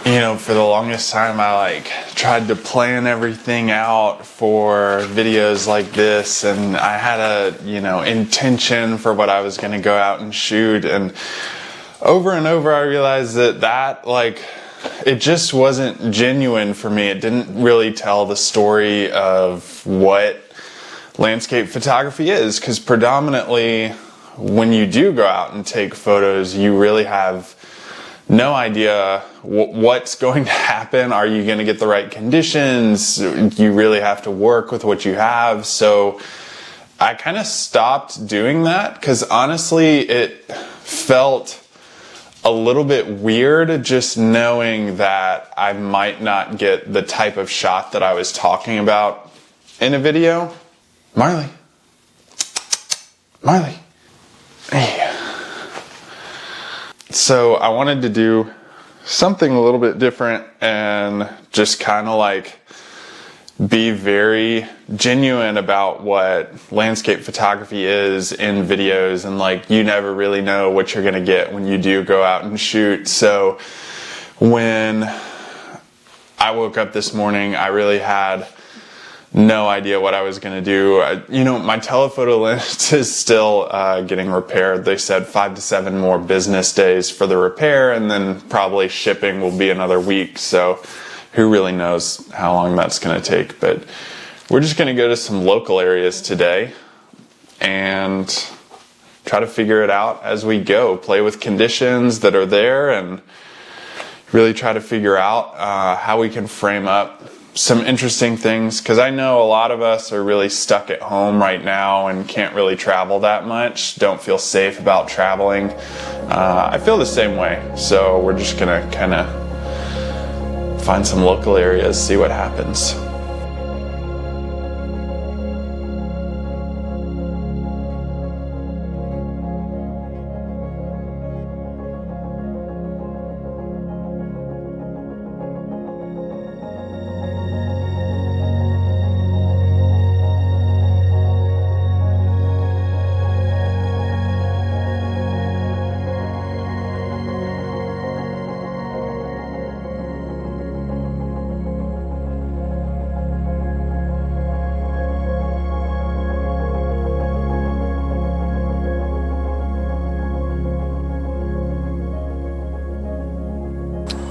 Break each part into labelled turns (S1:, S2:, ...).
S1: You know, for the longest time I tried to plan everything out for videos like this, and I had a, intention for what I was going to go out and shoot, and over I realized that it just wasn't genuine for me. It didn't really tell the story of what landscape photography is, because predominantly when you do go out and take photos, you really have no idea what's going to happen. Are you going to get the right conditions? You really have to work with what you have. So I kind of stopped doing that, because honestly it felt a little bit weird just knowing that I might not get the type of shot that I was talking about in a video. Marley. Hey. So I wanted to do something a little bit different and just kind of be very genuine about what landscape photography is in videos, and you never really know what you're gonna get when you do go out and shoot. So when I woke up this morning, I really had no idea what I was going to do. My telephoto lens is still getting repaired. They said 5 to 7 more business days for the repair, and then probably shipping will be another week. So who really knows how long that's going to take. But we're just going to go to some local areas today and try to figure it out as we go. Play with conditions that are there and really try to figure out how we can frame up some interesting things, because I know a lot of us are really stuck at home right now and can't really travel that much, don't feel safe about traveling. I feel the same way, so we're just gonna kind of find some local areas, see what happens.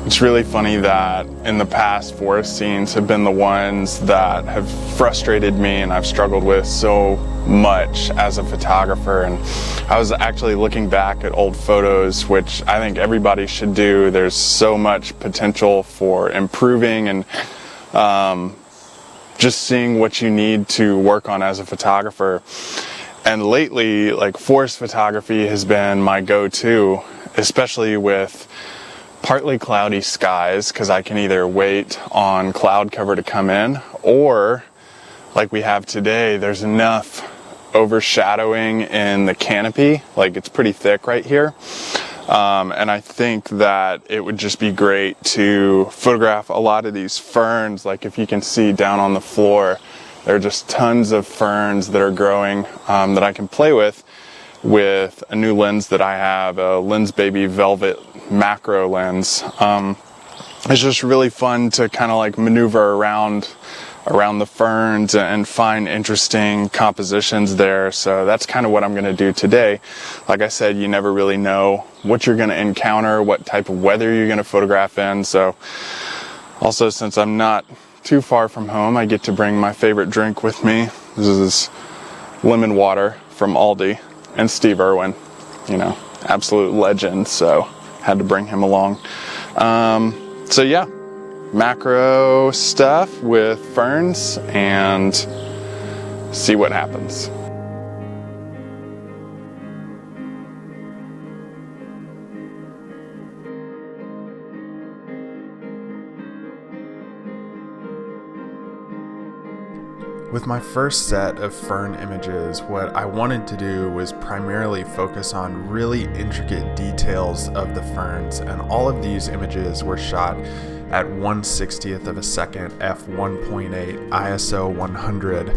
S1: It's really funny that in the past, forest scenes have been the ones that have frustrated me and I've struggled with so much as a photographer. And I was actually looking back at old photos, which I think everybody should do. There's so much potential for improving and just seeing what you need to work on as a photographer. And lately, forest photography has been my go-to, especially with partly cloudy skies, because I can either wait on cloud cover to come in, or like we have today, there's enough overshadowing in the canopy, it's pretty thick right here, and I think that it would just be great to photograph a lot of these ferns. If you can see down on the floor, there are just tons of ferns that are growing that I can play with a new lens that I have, a Lens Baby Velvet macro lens. It's just really fun to kind of maneuver around the ferns and find interesting compositions there. So that's kind of what I'm going to do today. Like I said, you never really know what you're going to encounter, what type of weather you're going to photograph in. So also, since I'm not too far from home, I get to bring my favorite drink with me. This is lemon water from Aldi. And Steve Irwin, absolute legend, so had to bring him along. So yeah, macro stuff with ferns and see what happens. With my first set of fern images, what I wanted to do was primarily focus on really intricate details of the ferns, and all of these images were shot
S2: at 1/60th of a second, f1.8, ISO 100.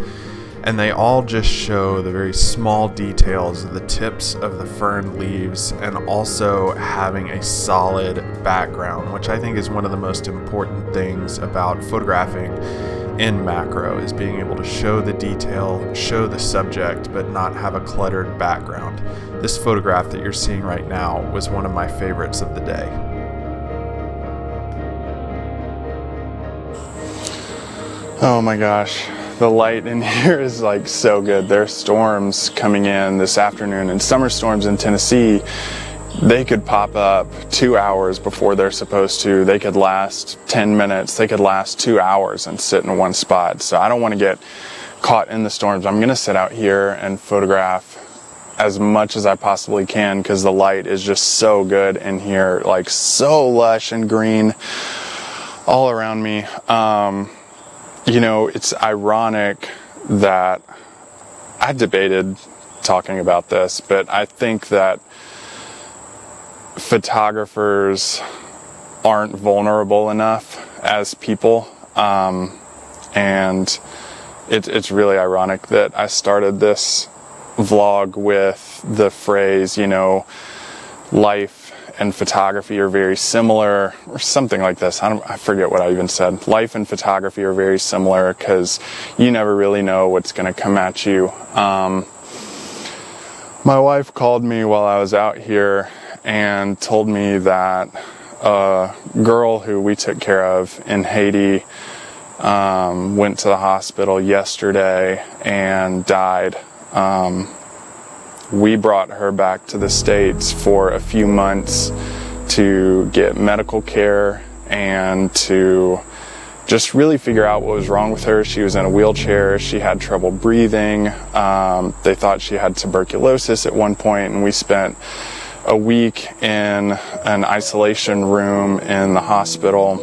S2: And they all just show the very small details of the tips of the fern leaves, and also having a solid background, which I think is one of the most important things about photographing in macro, is being able to show the detail, show the subject, but not have a cluttered background. This photograph that you're seeing right now was one of my favorites of the day.
S1: Oh my gosh. The light in here is like so good. There are storms coming in this afternoon, and summer storms in Tennessee, they could pop up 2 hours before they're supposed to. They could last 10 minutes. They could last 2 hours and sit in one spot. So I don't want to get caught in the storms. I'm going to sit out here and photograph as much as I possibly can because the light is just so good in here, like so lush and green all around me. You know, it's ironic that I debated talking about this, but I think that photographers aren't vulnerable enough as people, and it's really ironic that I started this vlog with the phrase, you know, life and photography are very similar, or something like this. I forget what I even said. Life and photography are very similar because you never really know what's going to come at you. My wife called me while I was out here and told me that a girl who we took care of in Haiti went to the hospital yesterday and died. We brought her back to the States for a few months to get medical care and to just really figure out what was wrong with her. She was in a wheelchair. She had trouble breathing. They thought she had tuberculosis at one point, and we spent a week in an isolation room in the hospital.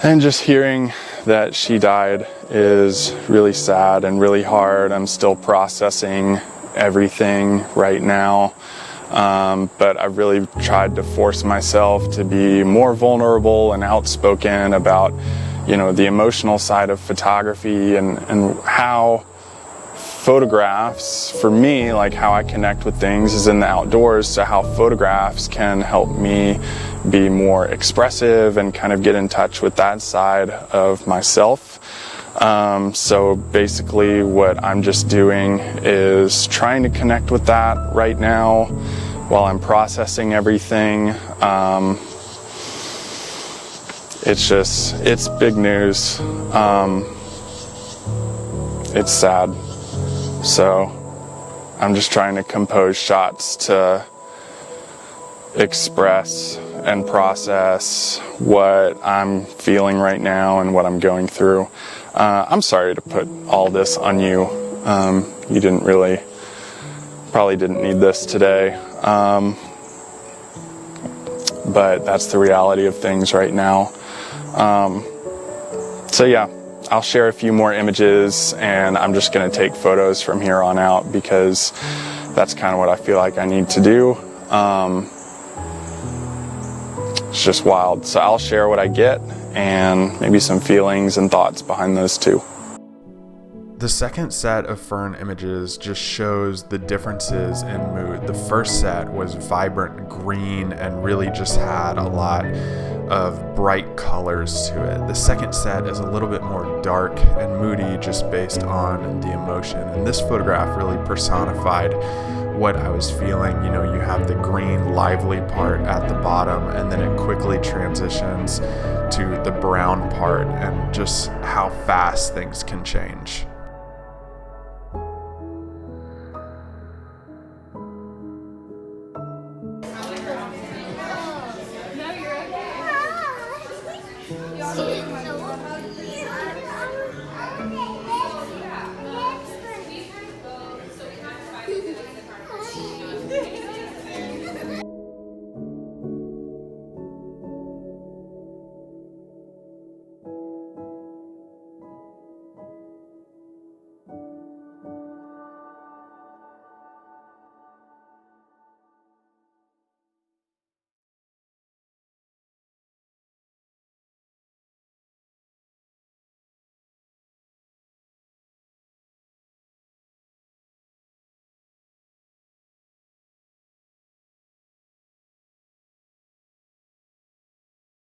S1: And just hearing that she died is really sad and really hard. I'm still processing everything right now. But I've really tried to force myself to be more vulnerable and outspoken about, you know, the emotional side of photography and how photographs, for me, like how I connect with things is in the outdoors, so how photographs can help me be more expressive and kind of get in touch with that side of myself. So basically what I'm just doing is trying to connect with that right now while I'm processing everything. It's big news. It's sad. So I'm just trying to compose shots to express and process what I'm feeling right now and what I'm going through. I'm sorry to put all this on you. You probably didn't need this today. But that's the reality of things right now. So yeah, I'll share a few more images, and I'm just going to take photos from here on out because that's kind of what I feel like I need to do. It's just wild. So I'll share what I get and maybe some feelings and thoughts behind those too.
S2: The second set of fern images just shows the differences in mood. The first set was vibrant green and really just had a lot of bright colors to it. The second set is a little bit more dark and moody just based on the emotion. And this photograph really personified what I was feeling. You know, you have the green lively part at the bottom, and then it quickly transitions to the brown part, and just how fast things can change.
S3: No, you're okay.